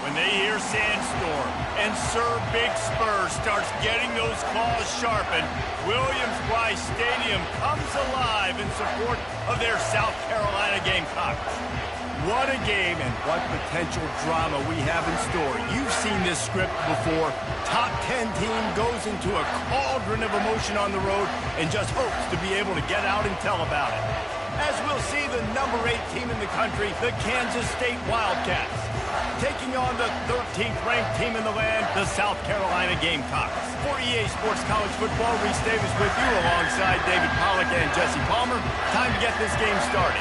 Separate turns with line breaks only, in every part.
When they hear Sandstorm and Sir Big Spur starts getting those claws sharpened, Williams-Brice Stadium comes alive in support of their South Carolina Gamecocks. What a game and what potential drama we have in store. You've seen this script before. Top 10 team goes into a cauldron of emotion on the road and just hopes to be able to get out and tell about it. As we'll see the number 8 team in the country, the Kansas State Wildcats, taking on the 13th ranked team in the land, the South Carolina Gamecocks. For EA Sports College Football, Reese Davis with you alongside David Pollack and Jesse Palmer. Time to get this game started.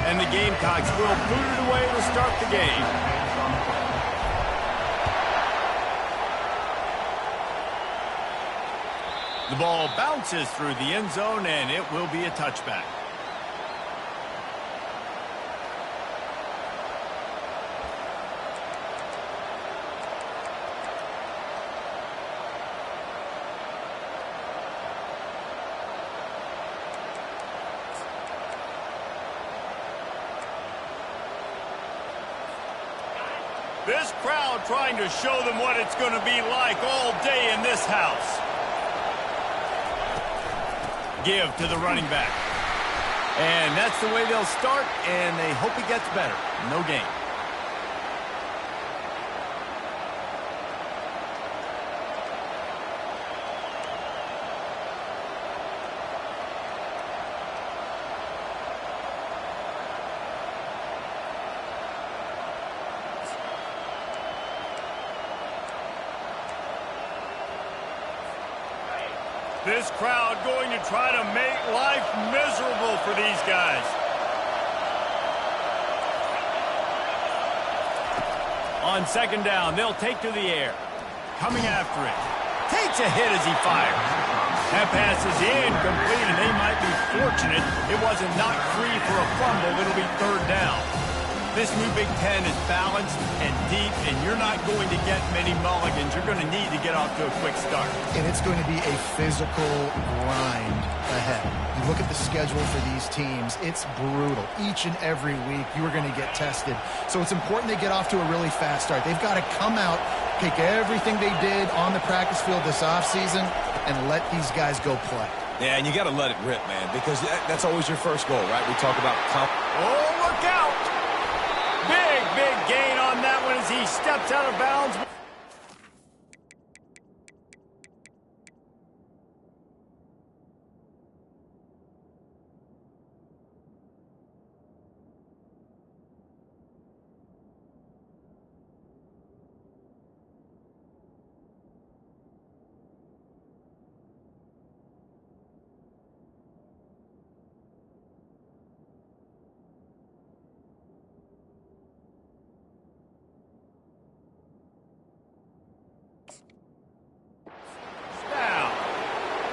And the Gamecocks will boot it away to start the game. The ball bounces through the end zone, and it will be a touchback. This crowd trying to show them what it's going to be like all day in this house. Give to the running back. And that's the way they'll start, and they hope it gets better. No gain. This crowd going to try to make life miserable for these guys. On second down, they'll take to the air. Coming after it. Takes a hit as he fires. That pass is incomplete, and they might be fortunate it wasn't knocked free for a fumble. It'll be third down. This new Big Ten is balanced and deep, and you're not going to get many mulligans. You're going to need to get off to a quick start.
And it's going to be a physical grind ahead. You look at the schedule for these teams, it's brutal. Each and every week, you are going to get tested. So it's important they get off to a really fast start. They've got to come out, take everything they did on the practice field this offseason, and let these guys go play.
Yeah, and you got to let it rip, man, because that's always your first goal, right? We talk about
oh, look out! Big gain on that one as he steps out of bounds.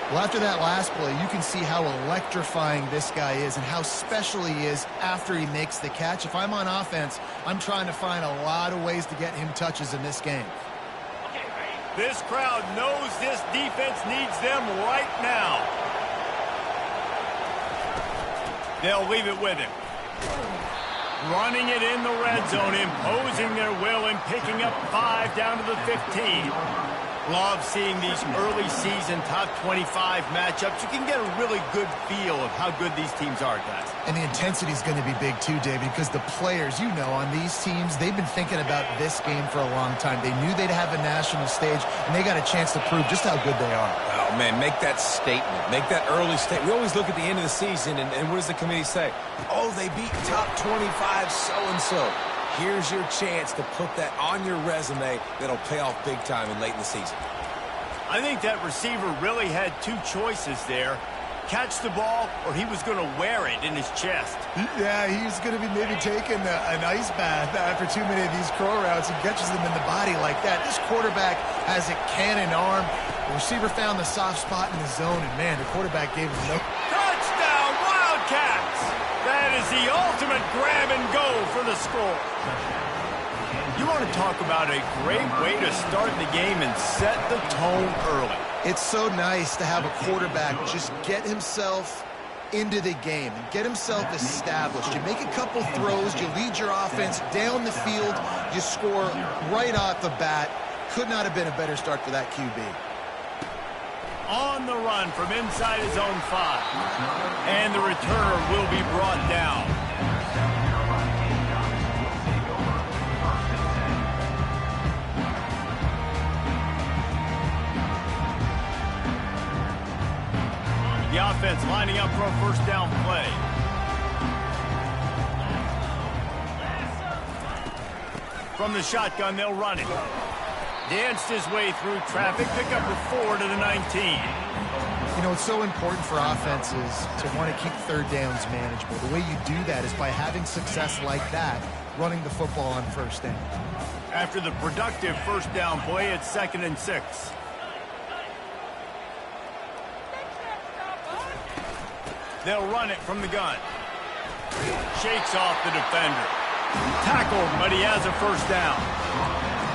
Well, after that last play, you can see how electrifying this guy is and how special he is after he makes the catch. If I'm on offense, I'm trying to find a lot of ways to get him touches in this game.
This crowd knows this defense needs them right now. They'll leave it with him. Running it in the red zone, imposing their will and picking up 5 down to the 15. Love seeing these early season top 25 matchups. You can get a really good feel of how good these teams are, guys.
And the intensity is going to be big too, David, because the players, you know, on these teams, they've been thinking about this game for a long time. They knew they'd have a national stage, and they got a chance to prove just how good they are.
Oh, man, make that statement. Make that early statement. We always look at the end of the season, and what does the committee say? Oh, they beat top 25 so-and-so. Here's your chance to put that on your resume that'll pay off big time and late in the season.
I think that receiver really had 2 choices there. Catch the ball, or he was going to wear it in his chest.
Yeah, he's going to be maybe taking an ice bath after too many of these curl routes. He catches them in the body like that. This quarterback has a cannon arm. The receiver found the soft spot in the zone, and, man, the quarterback gave him no...
Touchdown, Wildcats! That is the ultimate grab and go for the score. You want to talk about a great way to start the game and set the tone early.
It's so nice to have a quarterback just get himself into the game and get himself established. You make a couple throws, you lead your offense down the field, you score right off the bat. Could not have been a better start for that QB.
On the run from inside his own 5. And the returner will be brought down. The offense lining up for a first down play. From the shotgun, they'll run it. Danced his way through traffic, pick up a 4 to the 19.
You know, it's so important for offenses to want to keep third downs manageable. The way you do that is by having success like that, running the football on first down.
After the productive first down play, it's 2nd and 6. They'll run it from the gun. Shakes off the defender. Tackled, but he has a first down.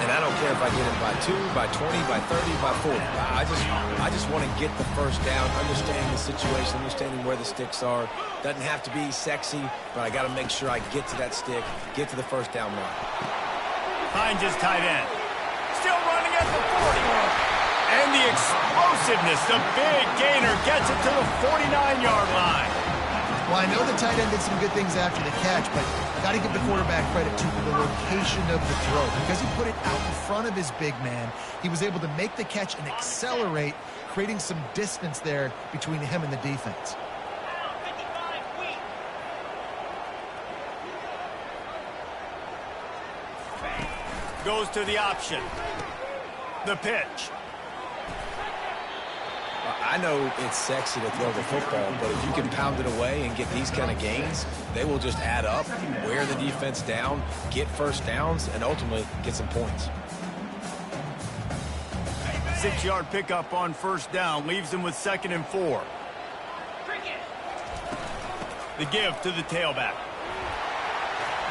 And I don't care if I get it by 2, by 20, by 30, by 40. I just want to get the first down, understanding the situation, understanding where the sticks are. Doesn't have to be sexy, but I got to make sure I get to that stick, get to the first down mark.
Finds his tight end. Still running at the 40. And the explosiveness, the big gainer gets it to the 49-yard line.
Well, I know the tight end did some good things after the catch, but got to give the quarterback credit too for the location of the throw. Because he put it out in front of his big man, he was able to make the catch and accelerate, creating some distance there between him and the defense.
Goes to the option. The pitch.
I know it's sexy to throw the football, but if you can pound it away and get these kind of gains, they will just add up, wear the defense down, get first downs, and ultimately get some points.
6-yard pickup on first down leaves him with 2nd and 4. The give to the tailback.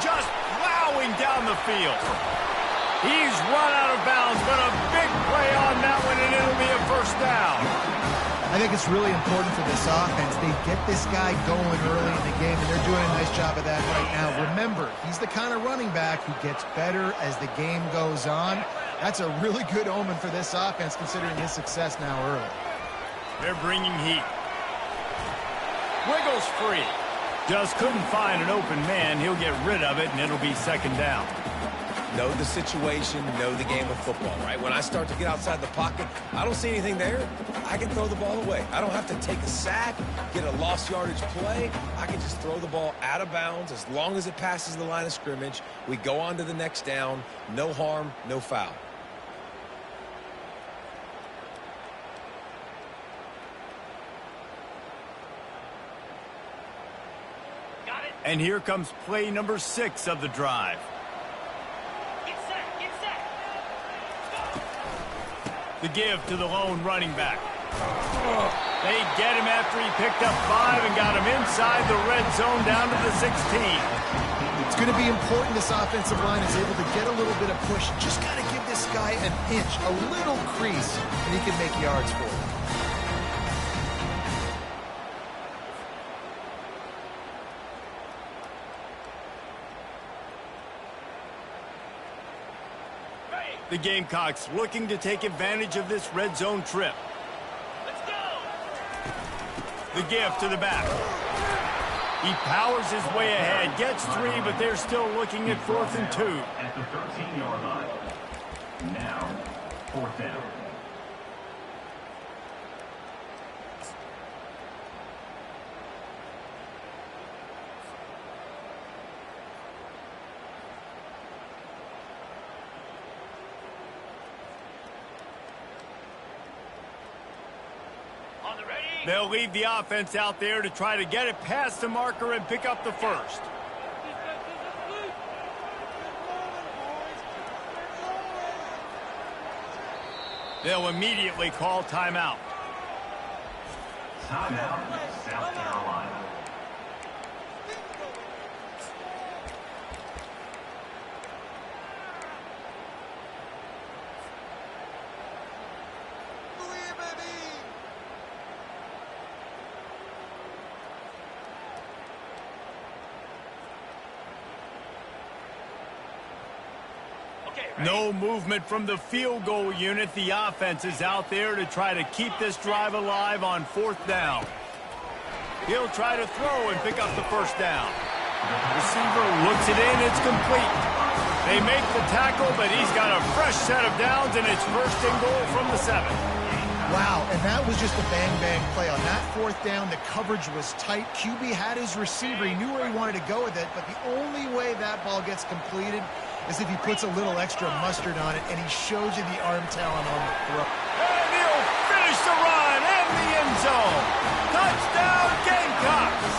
Just plowing down the field. He's run out of bounds, but a big play on that one, and it'll be a first down.
I think it's really important for this offense. They get this guy going early in the game, and they're doing a nice job of that right now. Remember, he's the kind of running back who gets better as the game goes on. That's a really good omen for this offense, considering his success now early.
They're bringing heat. Wiggles free. Just couldn't find an open man. He'll get rid of it, and it'll be 2nd down.
Know the situation, know the game of football, right? When I start to get outside the pocket, I don't see anything there. I can throw the ball away. I don't have to take a sack, get a lost yardage play. I can just throw the ball out of bounds as long as it passes the line of scrimmage. We go on to the next down. No harm, no foul.
And here comes play number 6 of the drive. The give to the lone running back. They get him after he picked up 5 and got him inside the red zone down to the 16.
It's going to be important this offensive line is able to get a little bit of push. Just got to give this guy an inch, a little crease, and he can make yards for it.
The Gamecocks looking to take advantage of this red zone trip. Let's go! The give to the back. He powers his way ahead, gets 3, but they're still looking at 4th and 2.
At the 13-yard line. Now, 4th down.
They'll leave the offense out there to try to get it past the marker and pick up the first. They'll immediately call timeout.
Timeout, South Carolina.
No movement from the field goal unit. The offense is out there to try to keep this drive alive on 4th down. He'll try to throw and pick up the first down. Receiver looks it in. It's complete. They make the tackle, but he's got a fresh set of downs, and it's 1st and goal from the 7.
Wow, and that was just a bang-bang play. On that 4th down, the coverage was tight. QB had his receiver. He knew where he wanted to go with it, but the only way that ball gets completed is if he puts a little extra mustard on it, and he shows you the arm talent on the throw.
And he'll finish the run in the end zone. Touchdown, Gamecocks!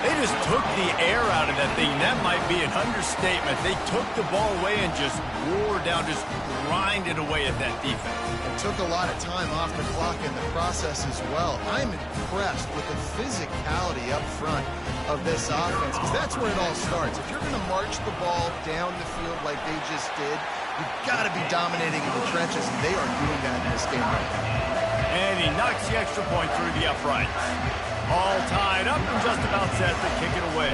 They just took the air out of that thing. That might be an understatement. They took the ball away and just wore down, just grinded away at that defense.
It took a lot of time off the clock in the process as well. I'm impressed with the physicality up front of this offense, because that's where it all starts. If you're going to march the ball down the field like they just did, you've got to be dominating in the trenches, and they are doing that in this game right now.
And he knocks the extra point through the uprights. All tied up and just about set to kick it away.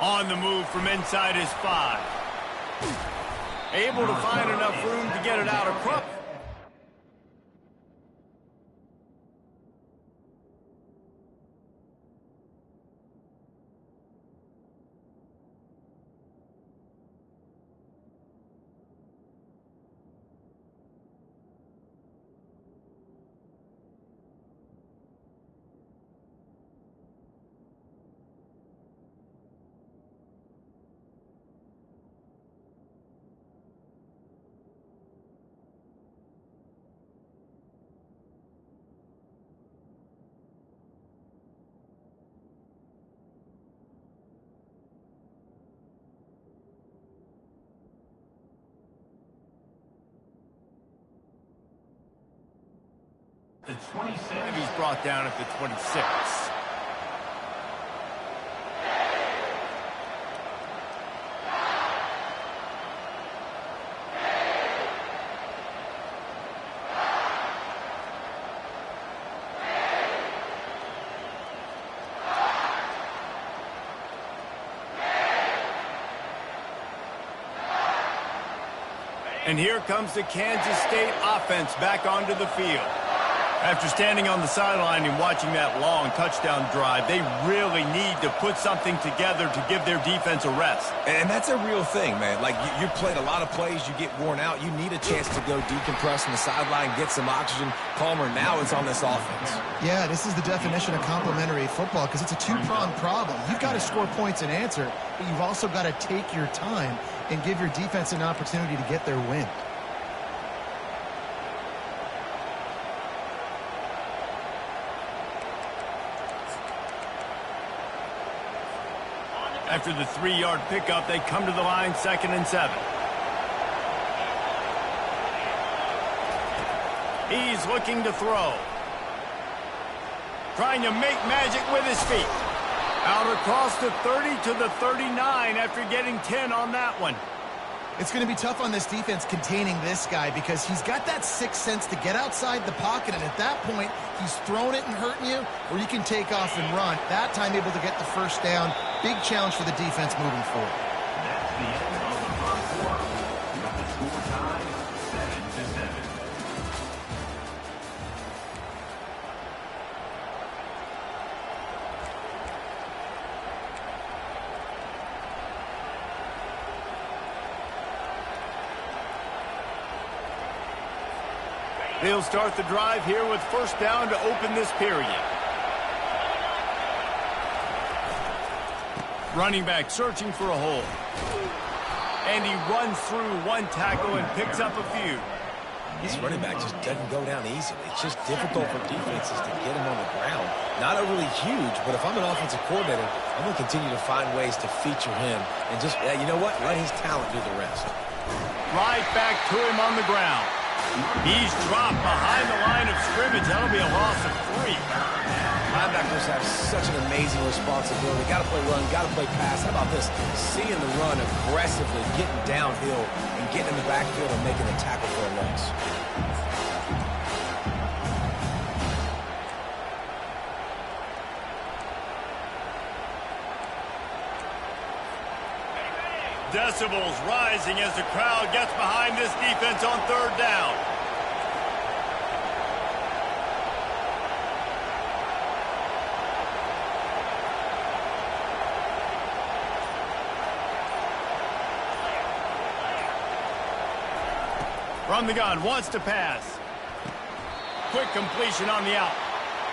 On the move from inside his 5. Able to find enough room to get it out across.
The 26.
He's brought down at the 26. And here comes the Kansas State offense back onto the field. After standing on the sideline and watching that long touchdown drive, they really need to put something together to give their defense a rest.
And that's a real thing, man. Like, you played a lot of plays, you get worn out. You need a chance to go decompress on the sideline, get some oxygen, calmer. Now it's on this offense.
Yeah, this is the definition of complementary football, because it's a two-pronged problem. You've got to score points and answer, but you've also got to take your time and give your defense an opportunity to get their win.
After the 3-yard pickup, they come to the line 2nd and 7. He's looking to throw. Trying to make magic with his feet. Out across the 30 to the 39 after getting 10 on that one.
It's going to be tough on this defense containing this guy, because he's got that sixth sense to get outside the pocket, and at that point, he's throwing it and hurting you, or you can take off and run. That time able to get the first down. Big challenge for the defense moving forward.
That's the end of the first quarter. With the score tied 7-7.
They'll start the drive here with first down to open this period. Running back searching for a hole. And he runs through one tackle and picks up a few.
This running back just doesn't go down easily. It's just difficult for defenses to get him on the ground. Not overly huge, but if I'm an offensive coordinator, I'm going to continue to find ways to feature him and just, you know what, let his talent do the rest.
Right back to him on the ground. He's dropped behind the line of scrimmage. That'll be a loss of 3.
Linebackers have such an amazing responsibility. Got to play run, got to play pass. How about this? Seeing the run aggressively, getting downhill, and getting in the backfield and making a tackle for a loss.
Decibels rising as the crowd gets behind this defense on third down. From the gun, wants to pass. Quick completion on the out.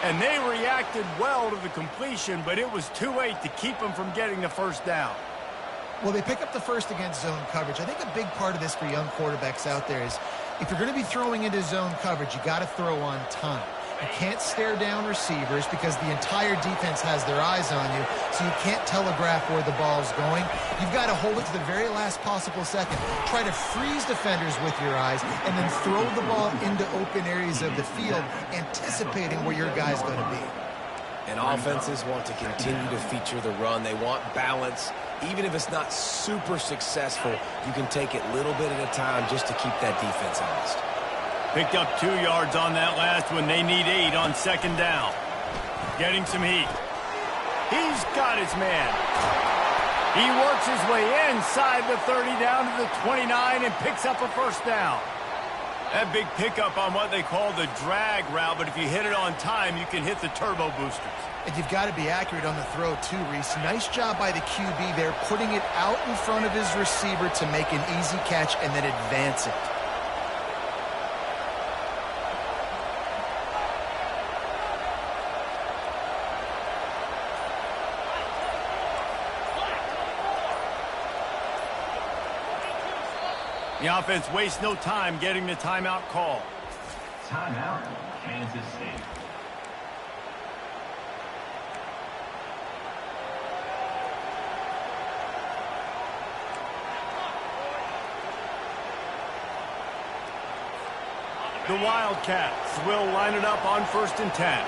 And they reacted well to the completion, but it was too late to keep them from getting the first down.
Well, they pick up the first against zone coverage. I think a big part of this for young quarterbacks out there is if you're going to be throwing into zone coverage, you got to throw on time. You can't stare down receivers because the entire defense has their eyes on you, so you can't telegraph where the ball's going. You've got to hold it to the very last possible second. Try to freeze defenders with your eyes and then throw the ball into open areas of the field, anticipating where your guy's going to be.
And offenses want to continue to feature the run. They want balance. Even if it's not super successful, you can take it little bit at a time just to keep that defense honest.
Picked up 2 yards on that last one. They need 8 on second down. Getting some heat. He's got his man. He works his way inside the 30 down to the 29 and picks up a first down. That big pickup on what they call the drag route, but if you hit it on time, you can hit the turbo boosters.
And you've got to be accurate on the throw too, Reese. Nice job by the QB there, putting it out in front of his receiver to make an easy catch and then advance it.
The offense wastes no time getting the timeout call.
Timeout, Kansas State.
The Wildcats will line it up on 1st and 10.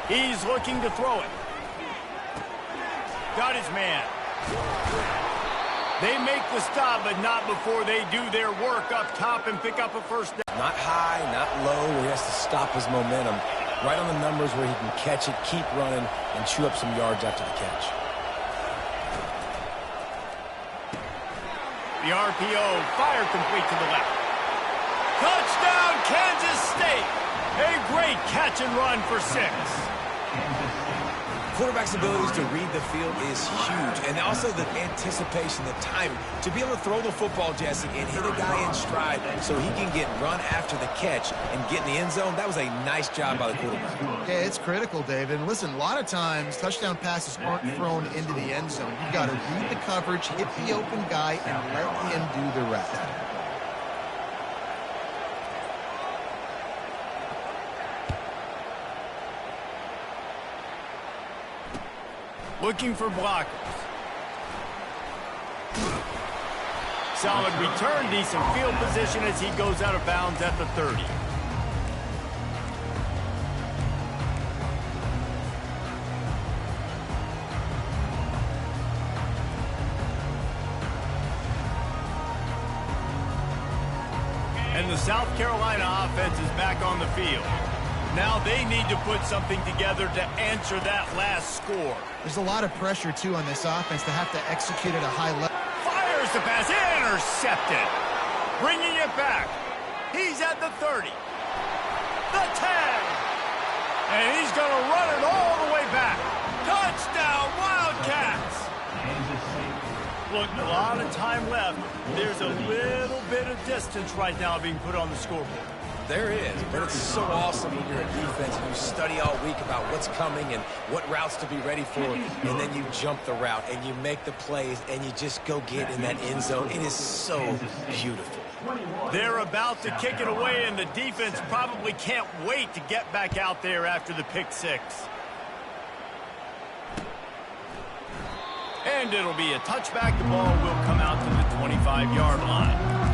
He's looking to throw it. Got his man. They make the stop, but not before they do their work up top and pick up a first down.
Not high, not low, where he has to stop his momentum. Right on the numbers where he can catch it, keep running, and chew up some yards after the catch.
The RPO, fire complete to the left. Touchdown, Kansas State! A great catch and run for 6.
Quarterback's abilities to read the field is huge, and also the anticipation, the timing. To be able to throw the football, Jesse, and hit a guy in stride so he can get run after the catch and get in the end zone, that was a nice job by the quarterback.
Yeah, it's critical, David. And listen, a lot of times touchdown passes aren't thrown into the end zone. You've got to read the coverage, hit the open guy, and let him do the rest.
Looking for blockers. Solid return, decent field position as he goes out of bounds at the 30. And the South Carolina offense is back on the field. Now they need to put something together to answer that last score.
There's a lot of pressure, too, on this offense to have to execute at a high level.
Fires the pass, intercepted. Bringing it back. He's at the 30. The 10. And he's going to run it all the way back. Touchdown, Wildcats. Look, a lot of time left. There's a little bit of distance right now being put on the scoreboard.
There is, but it's so awesome when you're a defense and you study all week about what's coming and what routes to be ready for, and then you jump the route and you make the plays and you just go get in that end zone. It is so beautiful.
They're about to kick it away, and the defense probably can't wait to get back out there after the pick 6. And it'll be a touchback. The ball will come out to the 25-yard line.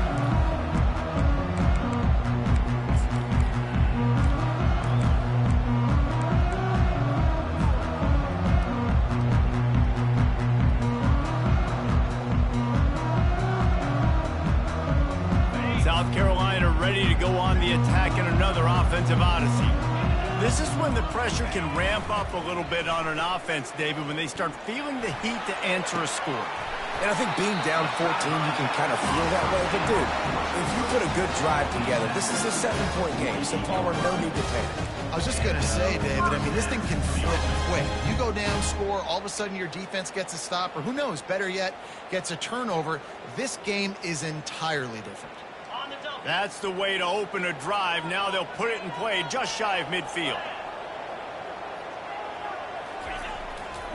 South Carolina ready to go on the attack in another offensive odyssey. This is when the pressure can ramp up a little bit on an offense, David, when they start feeling the heat to answer a score.
And I think being down 14, you can kind of feel that way. But, dude, if you put a good drive together, this is a 7-point game, so Palmer, no need to panic.
I was just going to say, David, I mean, this thing can flip quick. You go down, score, all of a sudden your defense gets a stop, or who knows, better yet, gets a turnover. This game is entirely different.
That's the way to open a drive. Now they'll put it in play just shy of midfield.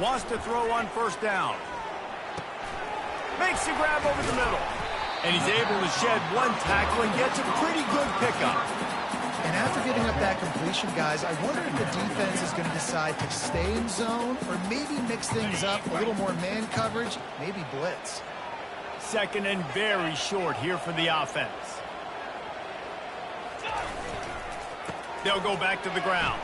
Wants to throw on first down. Makes the grab over the middle. And he's able to shed one tackle and gets a pretty good pickup.
And after giving up that completion, guys, I wonder if the defense is going to decide to stay in zone or maybe mix things up, a little more man coverage, maybe blitz.
Second and very short here for the offense. They'll go back to the ground.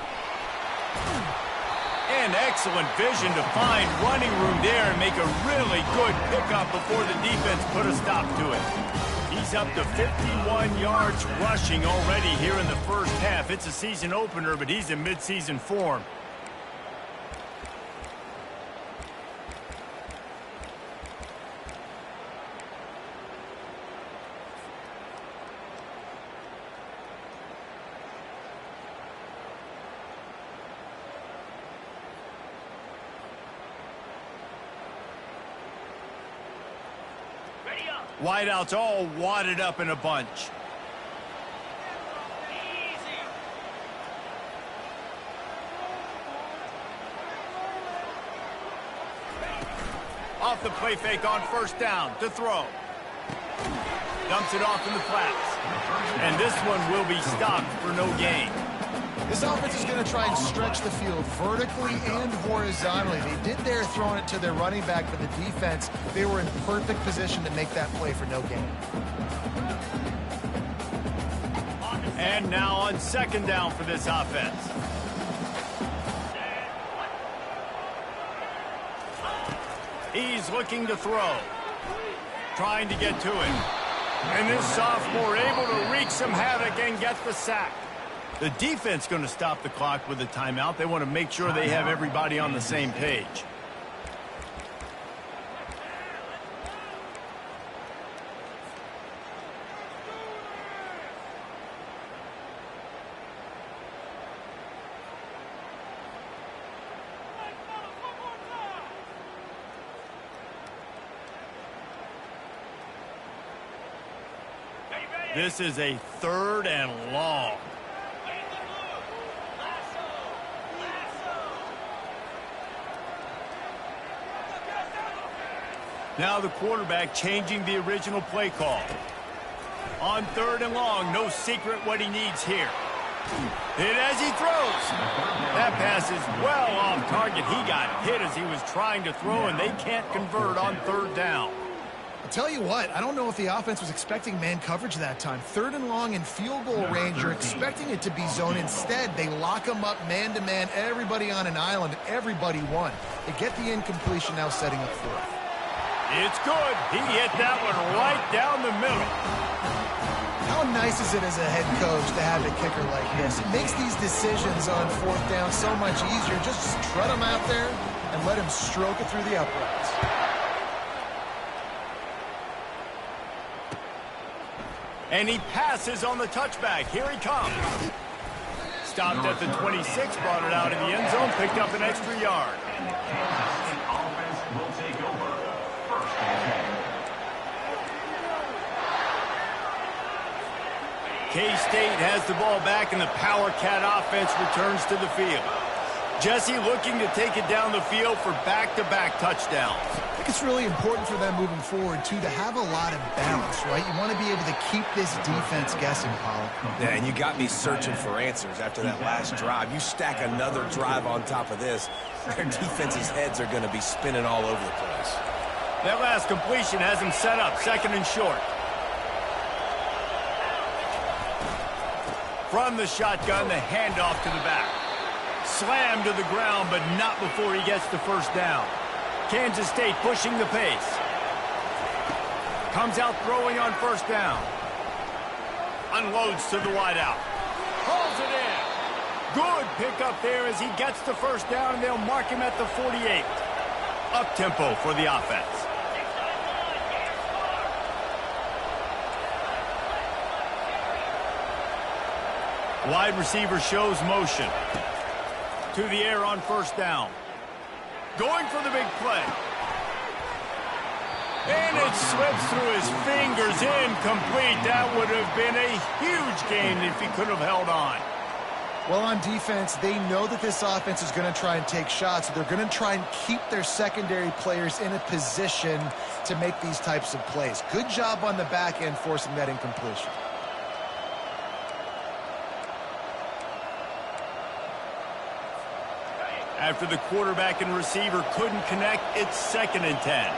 And excellent vision to find running room there and make a really good pickup before the defense put a stop to it. He's up to 51 yards rushing already here in the first half. It's a season opener, but he's in midseason form. Wideouts all wadded up in a bunch. Off the play fake on first down to throw. Dumps it off in the flats. And this one will be stopped for no gain.
This offense is going to try and stretch the field vertically and horizontally. They did there throwing it to their running back, but the defense, they were in perfect position to make that play for no gain.
And now on second down for this offense. He's looking to throw. Trying to get to it. And this sophomore able to wreak some havoc and get the sack. The defense going to stop the clock with a timeout. They want to make sure they have everybody on the same page. This is a 3rd and long. Now the quarterback changing the original play call. On 3rd and long, no secret what he needs here. Hit as he throws. That pass is well off target. He got hit as he was trying to throw, and they can't convert on 3rd down.
I'll tell you what, I don't know if the offense was expecting man coverage that time. 3rd and long in field goal range, you're expecting it to be zone. Instead, they lock them up man-to-man, everybody on an island, everybody won. They get the incompletion, now setting up 4th.
It's good. He hit that one right down the middle.
How nice is it as a head coach to have a kicker like this? It makes these decisions on 4th down so much easier. Just strut him out there and let him stroke it through the uprights.
And he passes on the touchback. Here he comes. Stopped at the 26, brought it out in the end zone, picked up an extra yard.
Offense will take over. First and 10.
K-State has the ball back, and the Power Cat offense returns to the field. Jesse looking to take it down the field for back-to-back touchdowns.
I think it's really important for them moving forward, too, to have a lot of balance, right? You want to be able to keep this defense guessing, Pollock.
Yeah, and you got me searching for answers after that last drive. You stack another drive on top of this, their defense's heads are going to be spinning all over the place.
That last completion has him set up, 2nd and short. From the shotgun, the handoff to the back. Slammed to the ground, but not before he gets the first down. Kansas State pushing the pace. Comes out throwing on first down. Unloads to the wideout. Hauls it in. Good pickup there as he gets the first down, and they'll mark him at the 48. Up-tempo for the offense. Wide receiver shows motion. To the air on first down. Going for the big play. And it slips through his fingers, incomplete. That would have been a huge gain if he could have held on.
Well, on defense, they know that this offense is going to try and take shots. So they're going to try and keep their secondary players in a position to make these types of plays. Good job on the back end forcing that incompletion.
After the quarterback and receiver couldn't connect, it's 2nd and 10.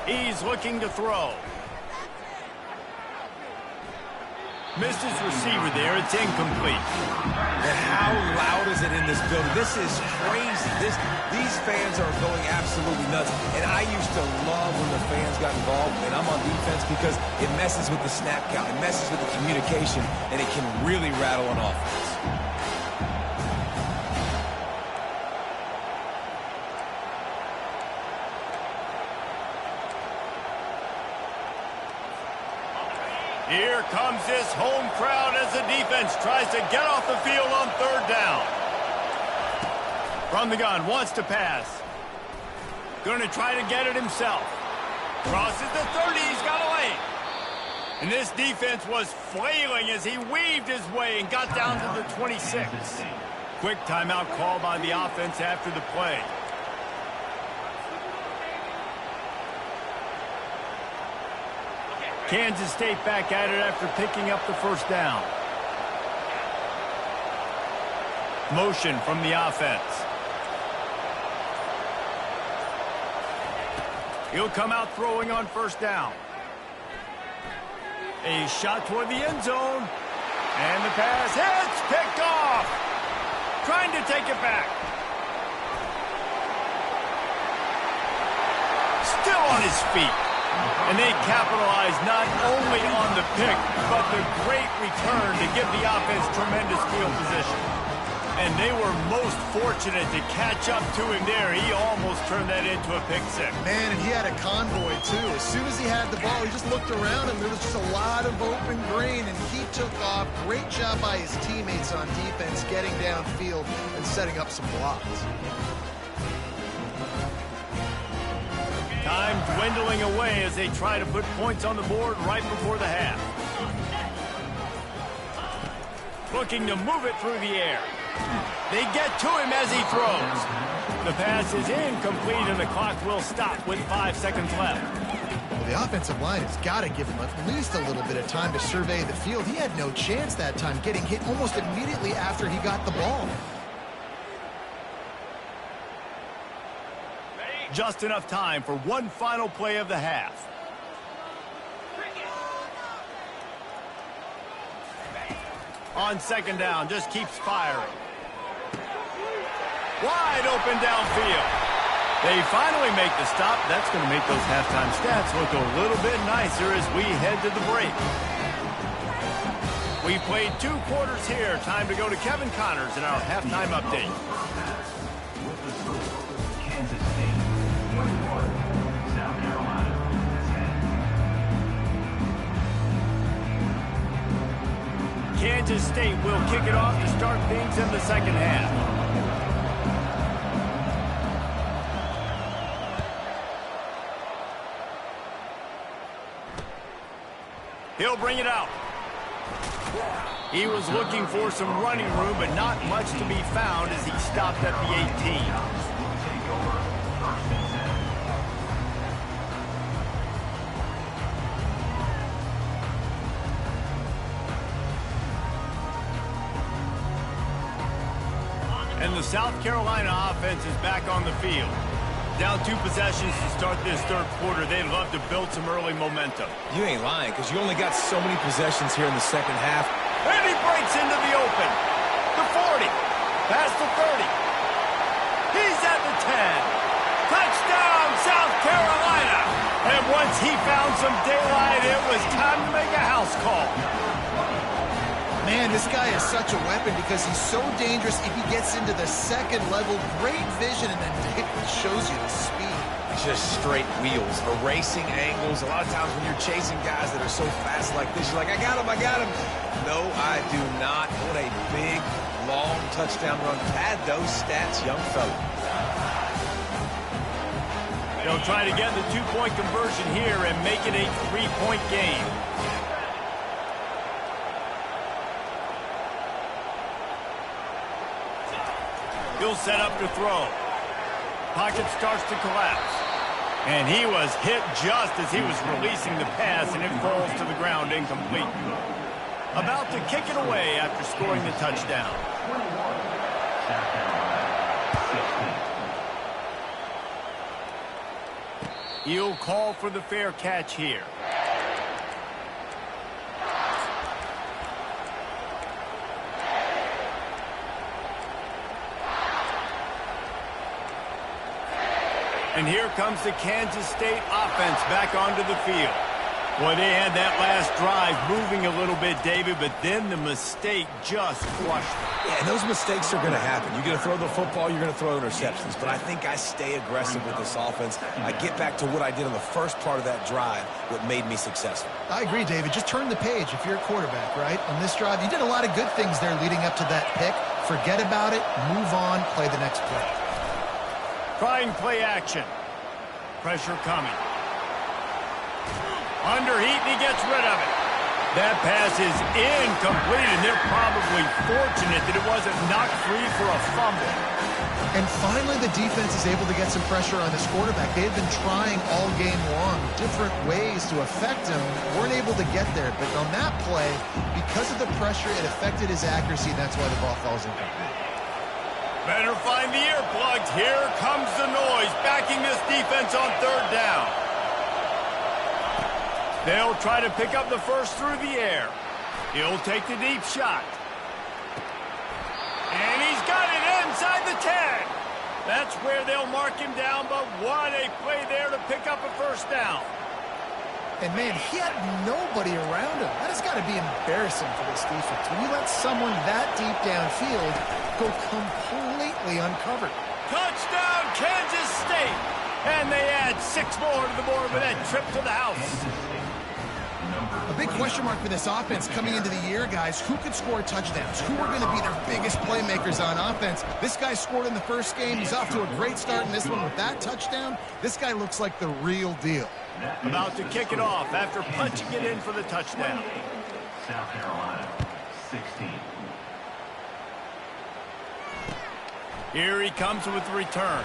He's looking to throw. Missed his receiver there. It's incomplete.
And how loud is it in this building? This is crazy. These fans are going absolutely nuts. And I used to love when the fans got involved, and I'm on defense because it messes with the snap count. It messes with the communication, and it can really rattle an offense.
Here comes this home crowd as the defense tries to get off the field on 3rd down. From the gun, wants to pass. Going to try to get it himself. Crosses the 30, he's got a lane. And this defense was flailing as he weaved his way and got down to the 26. Quick timeout call by the offense after the play. Kansas State back at it after picking up the first down. Motion from the offense. He'll come out throwing on first down. A shot toward the end zone. And the pass hits, picked off. Trying to take it back. Still on his feet. And they capitalize not only on the pick, but the great return to give the offense tremendous field position. And they were most fortunate to catch up to him there. He almost turned that into a pick six.
Man, and he had a convoy, too. As soon as he had the ball, he just looked around, and there was just a lot of open green, and he took off. Great job by his teammates on defense, getting downfield and setting up some blocks.
Time dwindling away as they try to put points on the board right before the half. Looking to move it through the air. They get to him as he throws. The pass is incomplete and the clock will stop with 5 seconds left.
Well, the offensive line has got to give him at least a little bit of time to survey the field. He had no chance that time, getting hit almost immediately after he got the ball.
Just enough time for one final play of the half. On 2nd down, just keeps firing. Wide open downfield. They finally make the stop. That's going to make those halftime stats look a little bit nicer as we head to the break. We played 2 quarters here. Time to go to Kevin Connors in our halftime update.
Kansas State, 21, South Carolina, 10.
Kansas State will kick it off to start things in the second half. He'll bring it out. He was looking for some running room, but not much to be found as he stopped at the 18. And the South Carolina offense is back on the field. Down 2 possessions to start this 3rd quarter. They'd love to build some early momentum.
You ain't lying, because you only got so many possessions here in the second half.
And he breaks into the open. The 40. Past the 30. He's at the 10. Touchdown, South Carolina. And once he found some daylight, it was time to make a house call.
Man, this guy is such a weapon because he's so dangerous if he gets into the second level. Great vision, and then David shows you the speed.
Just straight wheels, erasing angles. A lot of times when you're chasing guys that are so fast like this, you're like, I got him, I got him. No, I do not. What a big, long touchdown run. Pad those stats, young fella.
They'll try to get the two-point conversion here and make it a three-point game. He'll set up to throw. Pocket starts to collapse. And he was hit just as he was releasing the pass, and it falls to the ground incomplete. About to kick it away after scoring the touchdown. He'll call for the fair catch here. And here comes the Kansas State offense back onto the field. Boy, they had that last drive moving a little bit, David, but then the mistake just crushed them.
Yeah, and those mistakes are going to happen. You're going to throw the football, you're going to throw interceptions. But I think I stay aggressive with this offense. I get back to what I did on the first part of that drive, what made me successful.
I agree, David. Just turn the page if you're a quarterback, right? On this drive, you did a lot of good things there leading up to that pick. Forget about it, move on, play the next play.
Trying play action. Pressure coming. Under heat, and he gets rid of it. That pass is incomplete, and they're probably fortunate that it wasn't knocked free for a fumble.
And finally, the defense is able to get some pressure on this quarterback. They had been trying all game long, different ways to affect him. Weren't able to get there, but on that play, because of the pressure, it affected his accuracy, and that's why the ball falls incomplete.
Better find the earplugs. Here comes the noise, backing this defense on third down. They'll try to pick up the first through the air. He'll take the deep shot. And he's got it inside the 10. That's where they'll mark him down, but what a play there to pick up a first down.
And, man, he had nobody around him. That has got to be embarrassing for this defense. When you let someone that deep downfield go completely uncovered.
Touchdown, Kansas State. And they add 6 more to the board with that trip to the house.
A big question mark for this offense coming into the year, guys. Who could score touchdowns? Who are going to be their biggest playmakers on offense? This guy scored in the first game. He's off to a great start in this one with that touchdown. This guy looks like the real deal.
About to kick it off after punching it in for the touchdown.
South Carolina, 16.
Here he comes with the return.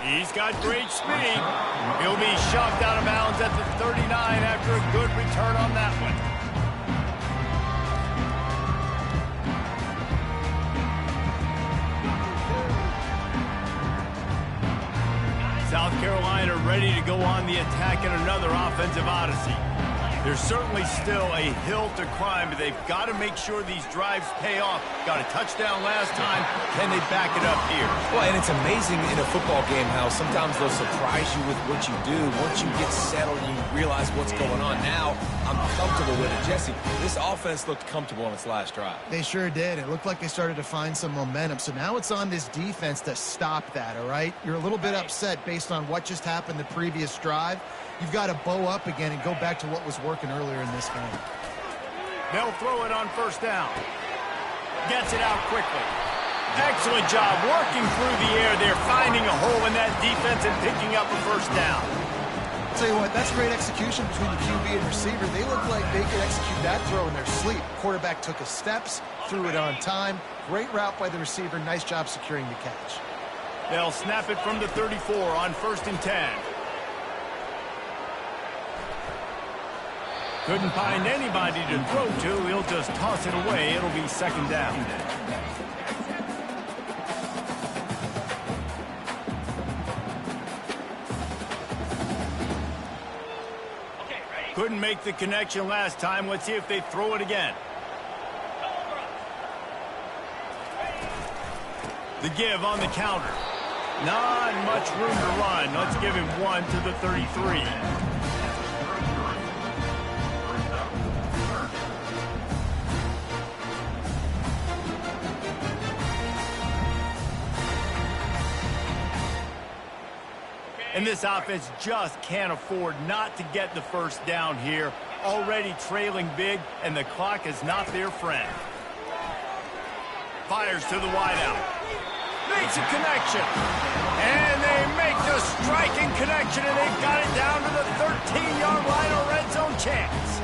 He's got great speed. He'll be shoved out of bounds at the 39 after a good return on that one. South Carolina ready to go on the attack in another offensive odyssey. There's certainly still a hill to climb, but they've got to make sure these drives pay off. Got a touchdown last time. Can they back it up here?
Well, and it's amazing in a football game how sometimes they'll surprise you with what you do. Once you get settled and you realize what's going on, now I'm comfortable with it. Jesse, this offense looked comfortable on its last drive.
They sure did. It looked like they started to find some momentum. So now it's on this defense to stop that, all right? You're a little bit upset based on what just happened the previous drive. You've got to bow up again and go back to what was working earlier in this game.
They'll throw it on first down. Gets it out quickly. Excellent job working through the air. They're finding a hole in that defense and picking up a first down.
I'll tell you what, that's great execution between the QB and receiver. They look like they could execute that throw in their sleep. Quarterback took his steps, threw it on time. Great route by the receiver. Nice job securing the catch.
They'll snap it from the 34 on 1st and 10. Couldn't find anybody to throw to. He'll just toss it away. It'll be second down. Couldn't make the connection last time. Let's see if they throw it again. The give on the counter. Not much room to run. Let's give him 1 to the 33. And this offense just can't afford not to get the first down here. Already trailing big, and the clock is not their friend. Fires to the wideout. Makes a connection. And they make the striking connection, and they've got it down to the 13-yard line, a red zone chance.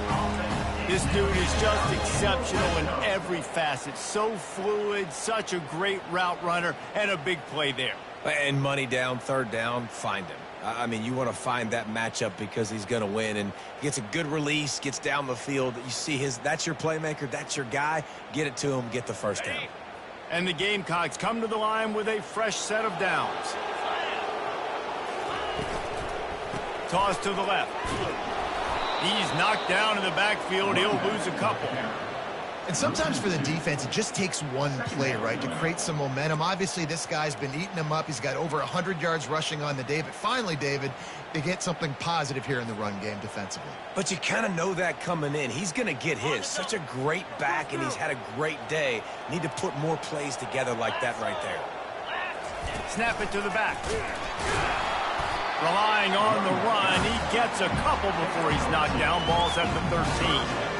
This dude is just exceptional in every facet. So fluid, such a great route runner, and a big play there.
And money down, third down, find him. I mean, you want to find that matchup because he's going to win, and he gets a good release, gets down the field. You see that's your playmaker, that's your guy. Get it to him, get the first down.
And the Gamecocks come to the line with a fresh set of downs. Toss to the left. He's knocked down in the backfield. He'll lose a couple.
And sometimes for the defense, it just takes one play, right, to create some momentum. Obviously, this guy's been eating them up. He's got over 100 yards rushing on the day. But finally, David, they get something positive here in the run game defensively.
But you kind of know that coming in. He's going to get his. Such a great back, and he's had a great day. Need to put more plays together like that right there.
Snap it to the back. Relying on the run. He gets a couple before he's knocked down. Ball's at the 13.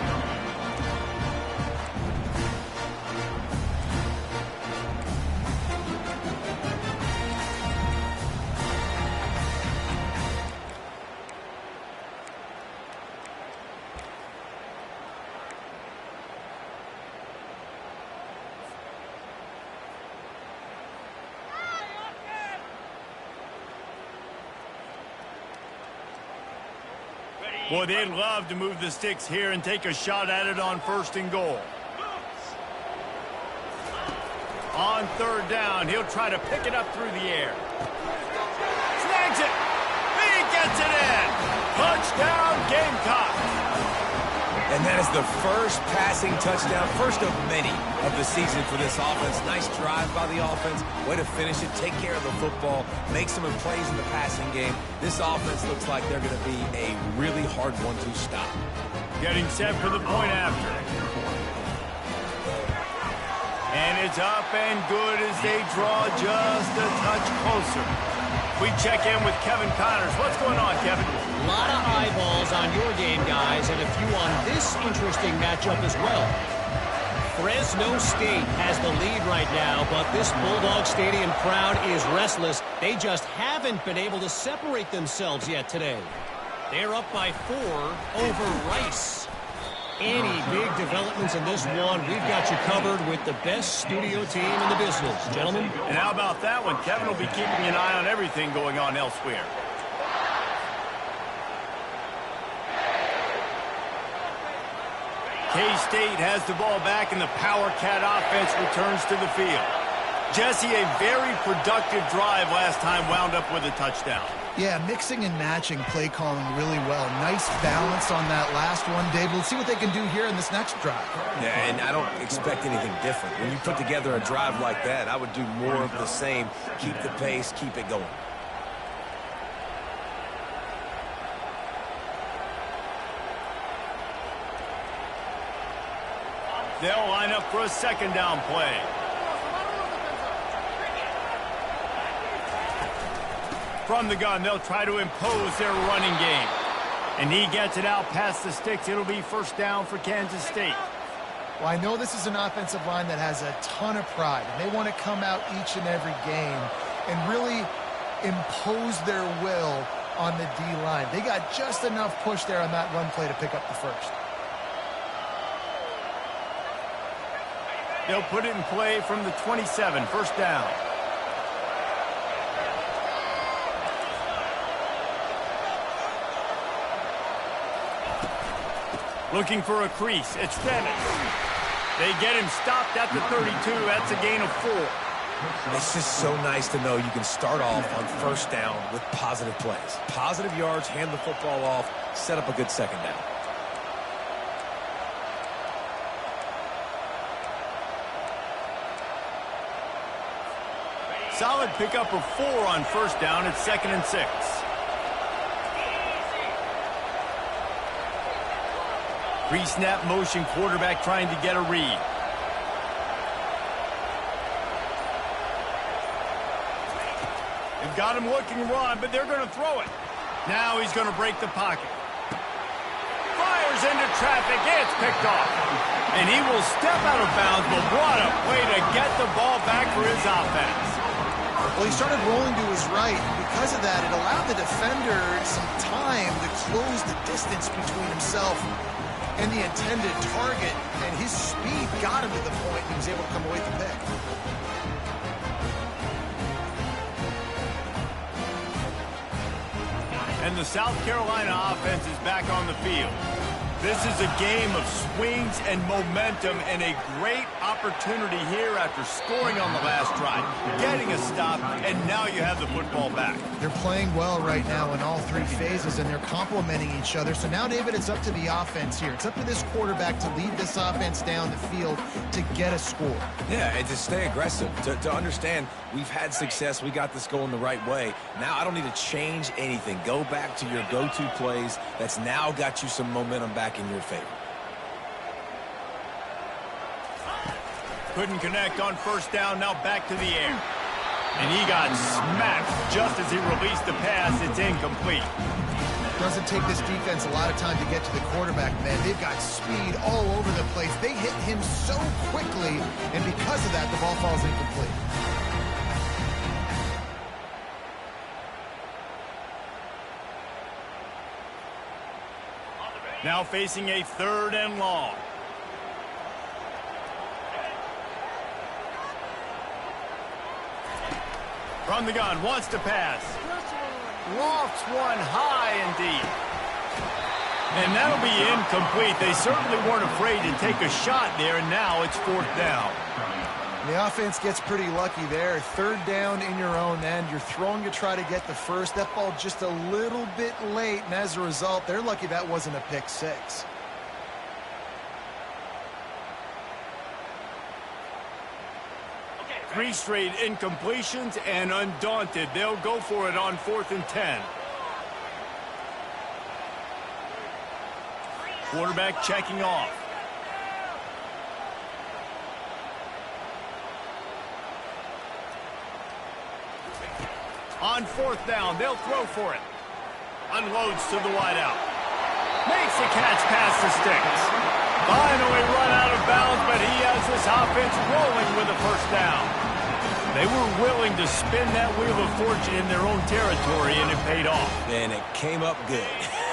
Boy, they'd love to move the sticks here and take a shot at it on 1st and goal. On 3rd down, he'll try to pick it up through the air. Snags it. He gets it in. Touchdown, Gamecocks.
And that is the first passing touchdown, first of many of the season for this offense. Nice drive by the offense. Way to finish it, take care of the football, make some plays in the passing game. This offense looks like they're going to be a really hard one to stop.
Getting set for the point after. And it's up and good as they draw just a touch closer. We check in with Kevin Connors. What's going on, Kevin?
A lot of eyeballs on your game, guys, and a few on this interesting matchup as well. Fresno State has the lead right now, but this Bulldog Stadium crowd is restless. They just haven't been able to separate themselves yet today. They're up by 4 over Rice. Any big developments in this one, we've got you covered with the best studio team in the business, gentlemen.
And how about that one? Kevin will be keeping an eye on everything going on elsewhere. K-State has the ball back, and the Power Cat offense returns to the field. Jesse, a very productive drive last time, wound up with a touchdown.
Yeah, mixing and matching play calling really well. Nice balance on that last one, Dave. Let's see what they can do here in this next drive.
Yeah, and I don't expect anything different. When you put together a drive like that, I would do more of the same. Keep the pace, keep it going.
They'll line up for a 2nd down play. From the gun, they'll try to impose their running game. And he gets it out past the sticks. It'll be 1st down for Kansas State.
Well, I know this is an offensive line that has a ton of pride, and they want to come out each and every game and really impose their will on the D-line. They got just enough push there on that run play to pick up the first.
They'll put it in play from the 27, 1st down. Looking for a crease. It's Dennis. They get him stopped at the 32. That's a gain of 4.
It's just so nice to know you can start off on 1st down with positive plays. Positive yards, hand the football off, set up a good 2nd down.
solid pickup of 4 on first down at 2nd and 6. Pre-snap motion, quarterback trying to get a read. They've got him looking run, but they're going to throw it. Now he's going to break the pocket. Fires into traffic. It's picked off. And he will step out of bounds, but what a way to get the ball back for his offense.
Well, he started rolling to his right. Because of that, it allowed the defender some time to close the distance between himself and the intended target, and his speed got him to the point and he was able to come away with the pick.
And the South Carolina offense is back on the field. This is a game of swings and momentum, and a great opportunity here after scoring on the last drive, getting a stop, and now you have the football back.
They're playing well right now in all 3 phases, and they're complementing each other. So now, David, it's up to the offense here. It's up to this quarterback to lead this offense down the field to get a score.
Yeah, and to stay aggressive, to understand we've had success, we got this going the right way. Now I don't need to change anything. Go back to your go-to plays. That's now got you some momentum back in your favor.
Couldn't connect on first down, now back to the air. And he got smacked just as he released the pass. It's incomplete.
Doesn't take this defense a lot of time to get to the quarterback, man. They've got speed all over the place. They hit him so quickly, and because of that, the ball falls incomplete.
Now facing a 3rd and long. From the gun, wants to pass. Lofts one high and deep. And that'll be incomplete. They certainly weren't afraid to take a shot there, and now it's 4th down.
The offense gets pretty lucky there. 3rd down in your own end. You're throwing to try to get the first. That ball just a little bit late, and as a result, they're lucky that wasn't a pick 6.
Three straight incompletions, and undaunted, they'll go for it on 4th and 10. Quarterback checking off. On 4th down, they'll throw for it. Unloads to the wideout. Makes the catch past the sticks. Finally run out of bounds, but he has this offense rolling with a first down. They were willing to spin that wheel of fortune in their own territory, and it paid off.
And it came up good.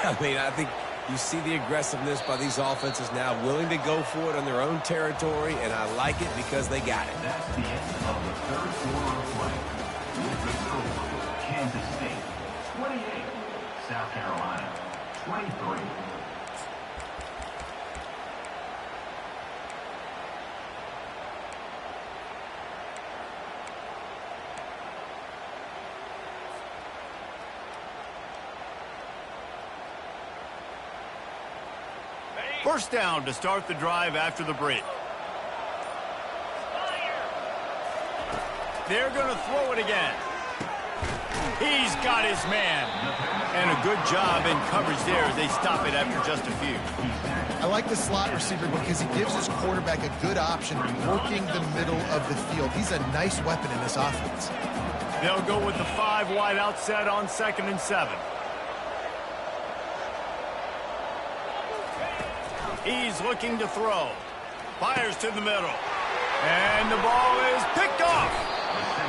I mean, I think you see the aggressiveness by these offenses now, willing to go for it on their own territory, and I like it because they got it.
That's the end of the 3rd quarter of play. With the score, Kansas State 28, South Carolina 23.
First down to start the drive after the break. They're going to throw it again. He's got his man. And a good job in coverage there as they stop it after just a few.
I like the slot receiver because he gives his quarterback a good option working the middle of the field. He's a nice weapon in this offense.
They'll go with the 5 wide out set on 2nd and 7. He's looking to throw. Fires to the middle. And the ball is picked off.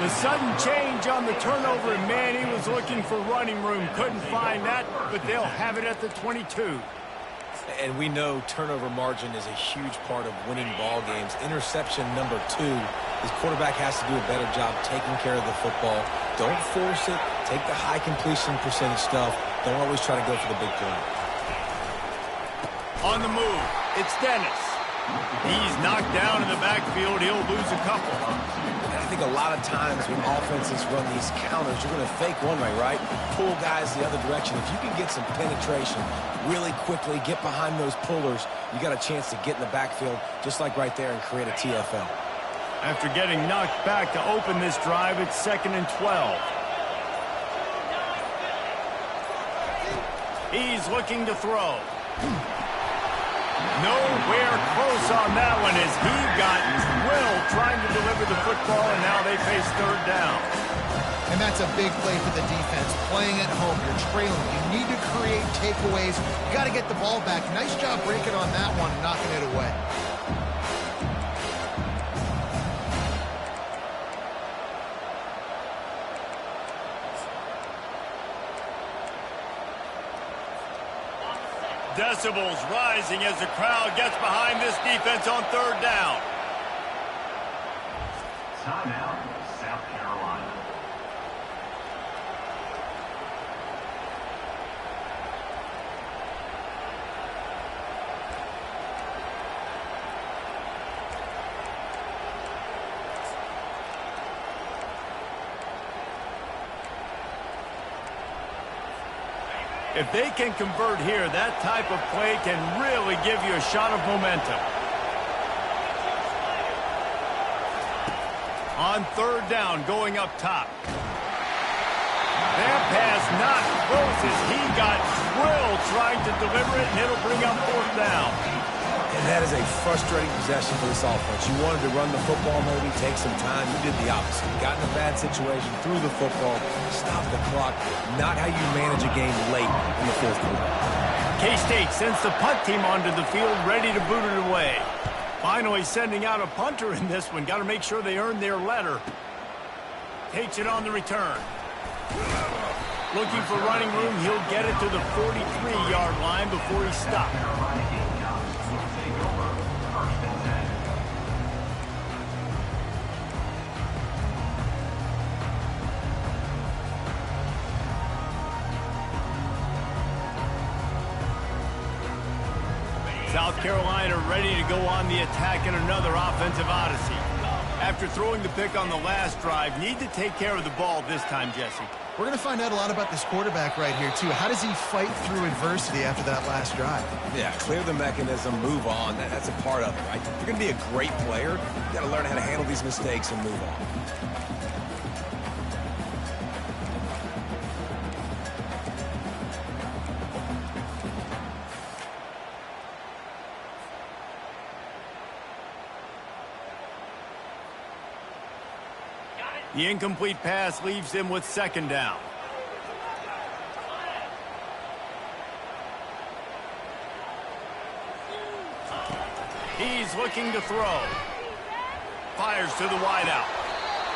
The sudden change on the turnover, and man, he was looking for running room. Couldn't find that, but they'll have it at the 22.
And we know turnover margin is a huge part of winning ball games. Interception number 2. His quarterback has to do a better job taking care of the football. Don't force it. Take the high completion percentage stuff. Don't always try to go for the big play.
On the move, it's Dennis. He's knocked down in the backfield. He'll lose a couple.
And I think a lot of times when offenses run these counters, you're going to fake one way, right? Pull guys the other direction. If you can get some penetration really quickly, get behind those pullers, you got a chance to get in the backfield just like right there and create a TFL.
After getting knocked back to open this drive, it's 2nd and 12. He's looking to throw. Nowhere close on that one as he got drilled trying to deliver the football, and now they face 3rd down.
And that's a big play for the defense. Playing at home, you're trailing. You need to create takeaways. You got to get the ball back. Nice job breaking on that one and knocking it away.
Decibels rising as the crowd gets behind this defense on 3rd down.
Timeout, South Carolina.
If they can convert here, that type of play can really give you a shot of momentum. On 3rd down, going up top. That pass not close as he got drilled trying to deliver it, and it'll bring up 4th down.
And that is a frustrating possession for this offense. You wanted to run the football, maybe take some time. You did the opposite. You got in a bad situation, threw the football, stopped the clock. Not how you manage a game late in the 4th quarter.
K-State sends the punt team onto the field, ready to boot it away. Finally sending out a punter in this one. Got to make sure they earn their letter. Takes it on the return. Looking for running room. He'll get it to the 43-yard line before he stopped. South Carolina ready to go on the attack in another offensive odyssey. After throwing the pick on the last drive, need to take care of the ball this time, Jesse.
We're going to find out a lot about this quarterback right here, too. How does he fight through adversity after that last drive?
Yeah, clear the mechanism, move on. That's a part of it, right? If you're going to be a great player, you got to learn how to handle these mistakes and move on.
The incomplete pass leaves him with 2nd down. He's looking to throw. Fires to the wideout.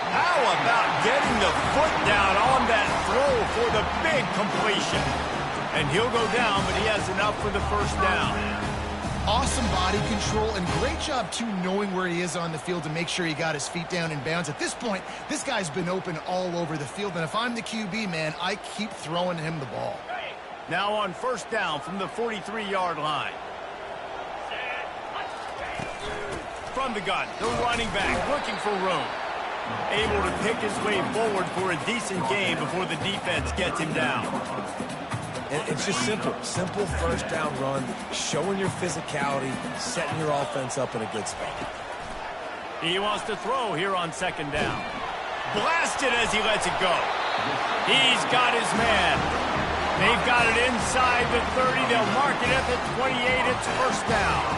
How about getting the foot down on that throw for the big completion? And he'll go down, but he has enough for the 1st down.
Awesome body control and great job, too, knowing where he is on the field to make sure he got his feet down in bounds. At this point, this guy's been open all over the field, and if I'm the QB, man, I keep throwing him the ball.
Now on 1st down from the 43-yard line. From the gun, the running back looking for room. Able to pick his way forward for a decent gain before the defense gets him down.
And it's just simple. Simple 1st down run, showing your physicality, setting your offense up in a good spot.
He wants to throw here on 2nd down. Blasted as he lets it go. He's got his man. They've got it inside the 30. They'll mark it at the 28. It's 1st down.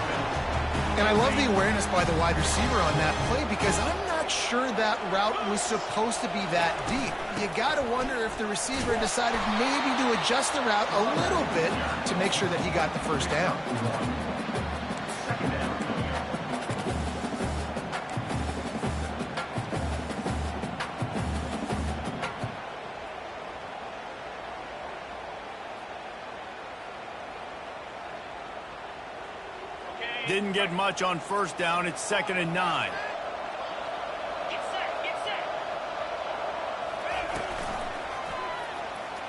And I love the awareness by the wide receiver on that play because I'm not sure that route was supposed to be that deep. You got to wonder if the receiver decided maybe to adjust the route a little bit to make sure that he got the 1st down.
Didn't get much on 1st down. It's 2nd and 9.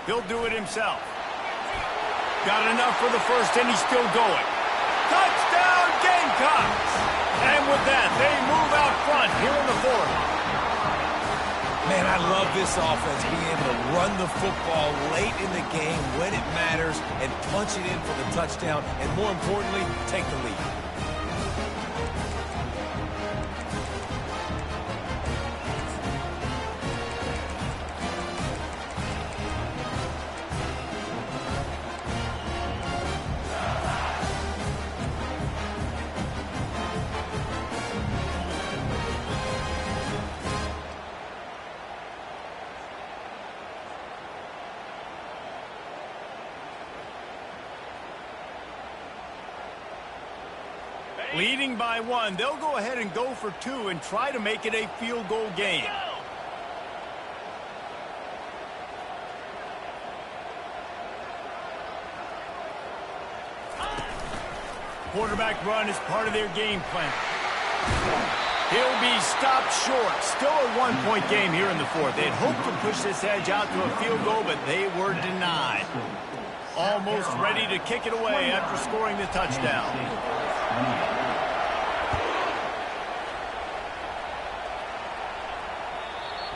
He'll do it himself. Got enough for the 1st, and he's still going. Touchdown, Gamecocks! And with that, they move out front here in the 4th.
Man, I love this offense, being able to run the football late in the game when it matters and punch it in for the touchdown, and more importantly, take the lead.
Leading by 1, they'll go ahead and go for 2 and try to make it a field goal game. Quarterback run is part of their game plan. He'll be stopped short. Still a one-point game here in the fourth. They'd hoped to push this edge out to a field goal, but they were denied. Almost ready to kick it away after scoring the touchdown.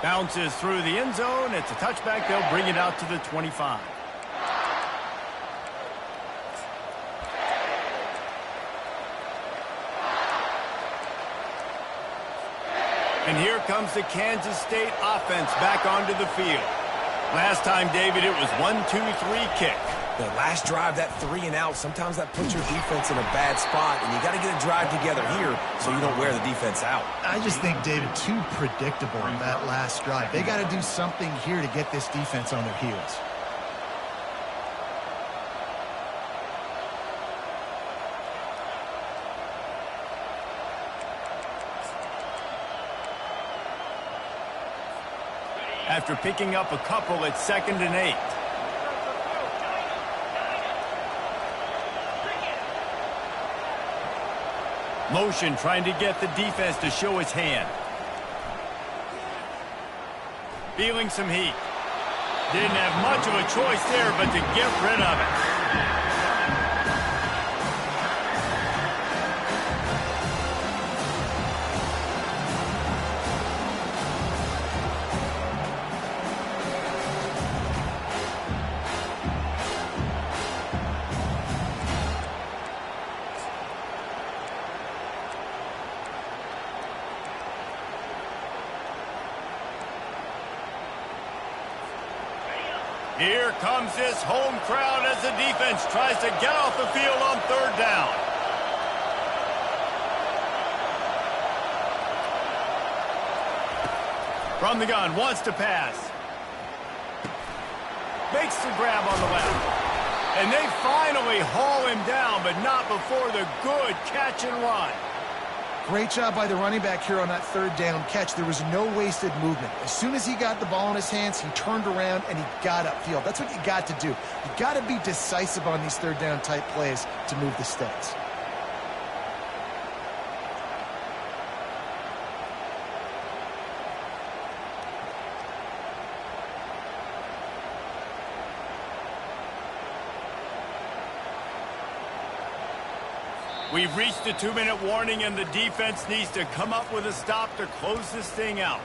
Bounces through the end zone. It's a touchback. They'll bring it out to the 25. And here comes the Kansas State offense back onto the field. Last time, David, it was 1-2-3 kick.
The last drive, that 3 and out, sometimes that puts your defense in a bad spot, and you got to get a drive together here so you don't wear the defense out.
I just think, David, too predictable that last drive. They got to do something here to get this defense on their heels.
After picking up a couple, it's 2nd and 8. Motion trying to get the defense to show his hand. Feeling some heat. Didn't have much of a choice there, but to get rid of it. Here comes this home crowd as the defense tries to get off the field on 3rd down. From the gun, wants to pass. Makes the grab on the left. And they finally haul him down, but not before the good catch and run.
Great job by the running back here on that 3rd down catch. There was no wasted movement. As soon as he got the ball in his hands, he turned around and he got upfield. That's what you got to do. You got to be decisive on these 3rd down type plays to move the stakes.
We've reached the 2-minute warning, and the defense needs to come up with a stop to close this thing out.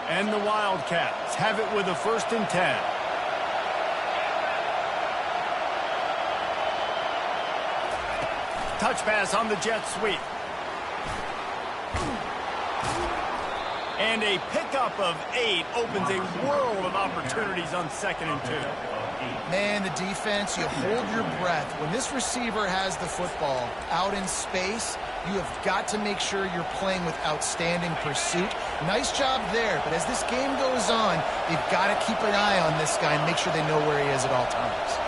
And the Wildcats have it with a 1st and 10. Touch pass on the jet sweep. And a pickup of 8 opens a world of opportunities on 2nd and 2.
Man, the defense, you hold your breath. When this receiver has the football out in space, you have got to make sure you're playing with outstanding pursuit. Nice job there, but as this game goes on, they've got to keep an eye on this guy and make sure they know where he is at all times.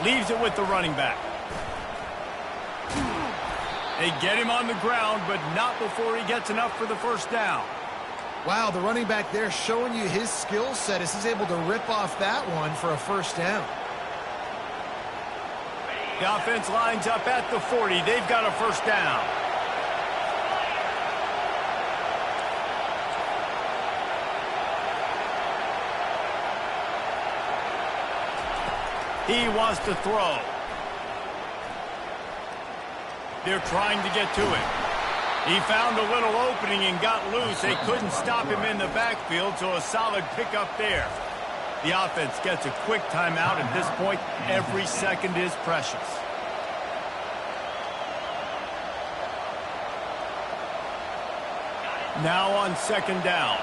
Leaves it with the running back. They get him on the ground, but not before he gets enough for the 1st down.
Wow, the running back there showing you his skill set as he's able to rip off that one for a 1st down.
The offense lines up at the 40. They've got a 1st down. He wants to throw. They're trying to get to him. He found a little opening and got loose. They couldn't stop him in the backfield, so a solid pickup there. The offense gets a quick timeout. At this point, every second is precious. Now on 2nd down.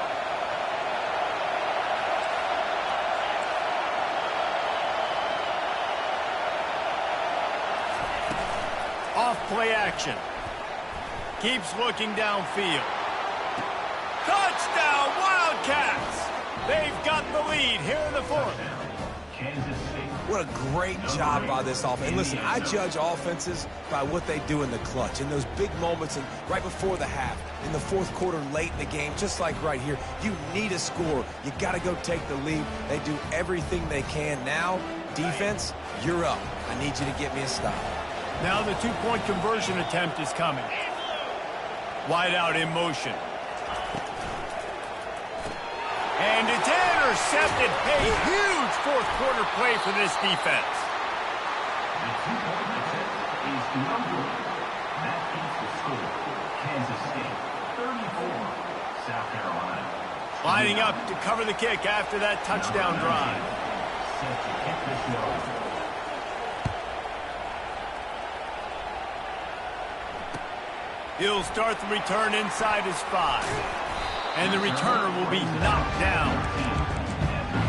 Off play action. Keeps looking downfield. Touchdown, Wildcats! They've got the lead here in the fourth.
Kansas State.
What a great job by this offense. And listen, I judge offenses by what they do in the clutch, in those big moments and right before the half, in the fourth quarter, late in the game, just like right here. You need a score. You got to go take the lead. They do everything they can. Now, defense, you're up. I need you to get me a stop.
Now the two-point conversion attempt is coming. Wide out in motion. And it's intercepted. A huge fourth quarter play for this defense.
The two-point attempt is no good. That keeps the score. Kansas State 34, South Carolina.
Lining up to cover the kick after that touchdown drive.
Set to kick this yard.
He'll start the return inside his 5. And the returner will be knocked down.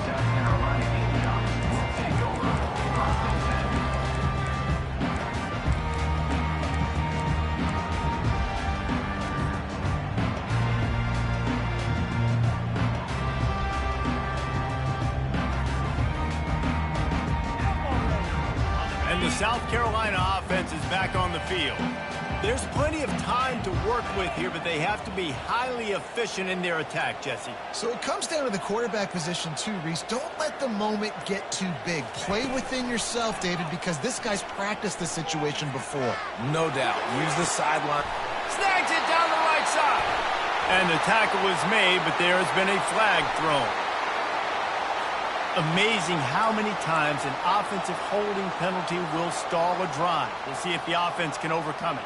South Carolina Gamecocks will take over first and
10. And the South Carolina offense is back on the field. There's plenty of time to work with here, but they have to be highly efficient in their attack, Jesse.
So it comes down to the quarterback position too, Reese. Don't let the moment get too big. Play within yourself, David, because this guy's practiced the situation before.
No doubt. Use the sideline.
Snags it down the right side. And the tackle was made, but there has been a flag thrown. Amazing how many times an offensive holding penalty will stall a drive. We'll see if the offense can overcome it.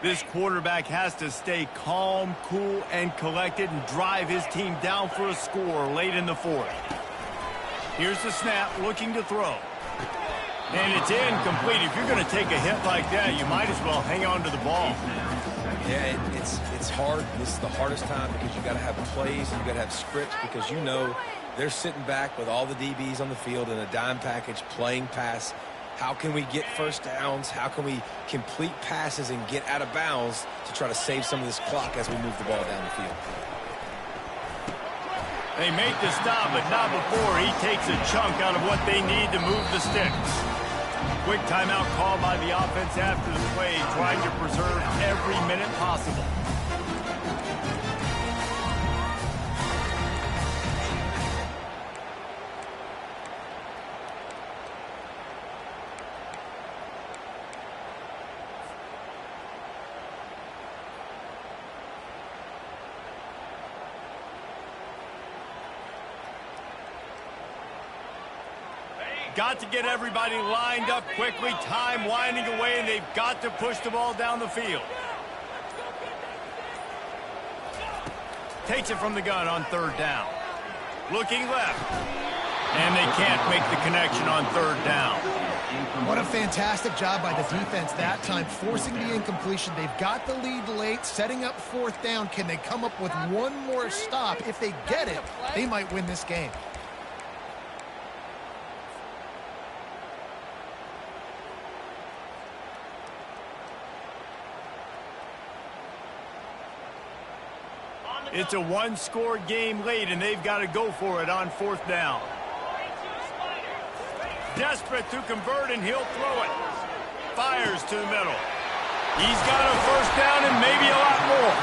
This quarterback has to stay calm, cool, and collected and drive his team down for a score late in the fourth. Here's the snap, looking to throw. And it's incomplete. If you're going to take a hit like that, you might as well hang on to the ball.
Yeah, it's hard. This is the hardest time because you got to have plays, you got to have scripts because you know they're sitting back with all the DBs on the field in a dime package playing pass. How can we get first downs? How can we complete passes and get out of bounds to try to save some of this clock as we move the ball down the field?
They make the stop, but not before he takes a chunk out of what they need to move the sticks. Quick timeout call by the offense after the play, trying to preserve every minute possible. Got to get everybody lined up quickly, time winding away, and they've got to push the ball down the field. Takes it from the gun on third down. Looking left. And they can't make the connection on third down.
What a fantastic job by the defense that time, forcing the incompletion. They've got the lead late, setting up fourth down. Can they come up with one more stop? If they get it, they might win this game.
It's a one-score game late, and they've got to go for it on fourth down. Desperate to convert, and he'll throw it. Fires to the middle. He's got a first down and maybe a lot more.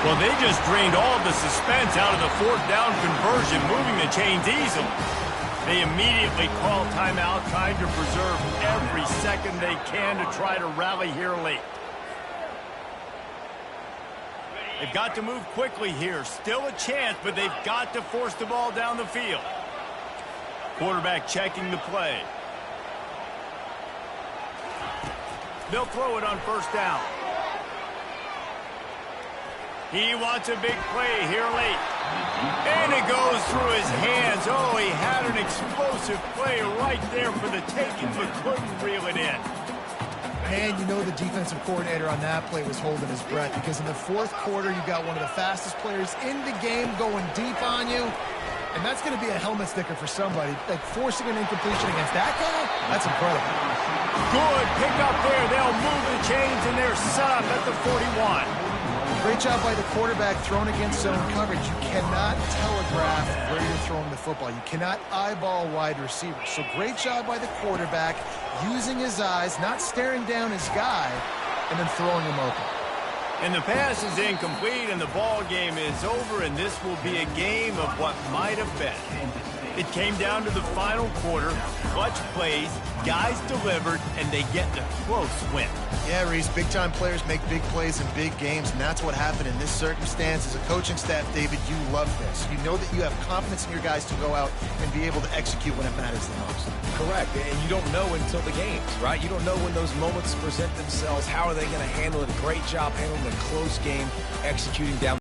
Well, they just drained all the suspense out of the fourth down conversion, moving the chains easily. They immediately call timeout, trying to preserve every second they can to try to rally here late. They've got to move quickly here. Still a chance, but they've got to force the ball down the field. Quarterback checking the play. They'll throw it on first down. He wants a big play here late. And it goes through his hands. Oh, he had an explosive play right there for the taking, but couldn't reel it in.
And you know the defensive coordinator on that play was holding his breath, because in the fourth quarter, you got one of the fastest players in the game going deep on you. And that's going to be a helmet sticker for somebody. Like, forcing an incompletion against that guy, that's incredible.
Good pick up there. They'll move the chains, and they're set up at the 41.
Great job by the quarterback thrown against zone coverage. You cannot telegraph where you're throwing the football. You cannot eyeball wide receivers. So great job by the quarterback using his eyes, not staring down his guy, and then throwing him open.
And the pass is incomplete, and the ball game is over, and this will be a game of what might have been. It came down to the final quarter, clutch plays, guys delivered, and they get the close win.
Yeah, Reese, big-time players make big plays in big games, and that's what happened in this circumstance. As a coaching staff, David, you love this. You know that you have confidence in your guys to go out and be able to execute when it matters the most.
Correct, and you don't know until the games, right? You don't know when those moments present themselves. How are they going to handle it? Great job handling a close game, executing down